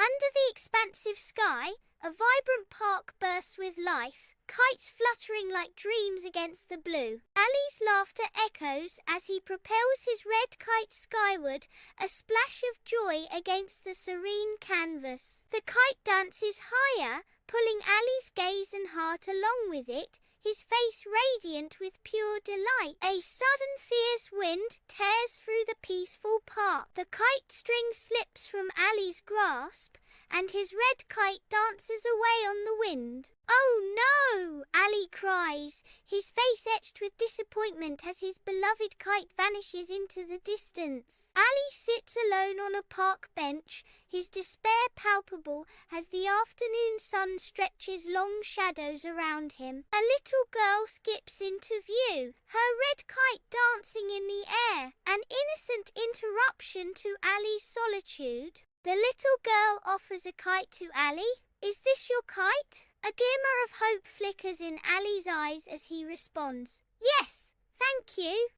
Under the expansive sky, a vibrant park bursts with life, kites fluttering like dreams against the blue. Ali's laughter echoes as he propels his red kite skyward, a splash of joy against the serene canvas. The kite dances higher, pulling Ali's gaze and heart along with it, his face radiant with pure delight. A sudden fierce wind tears through the peaceful park. The kite string slips from Ali's grasp, and his red kite dances away on the wind. "Oh no!" Ali cries, his face etched with disappointment as his beloved kite vanishes into the distance. Ali sits alone on a park bench, his despair palpable as the afternoon sun stretches long shadows around him. A little girl skips into view, her red kite dancing in the air, an innocent interruption to Ali's solitude. The little girl offers a kite to Ali. "Is this your kite?" A glimmer of hope flickers in Ali's eyes as he responds, "Yes, thank you."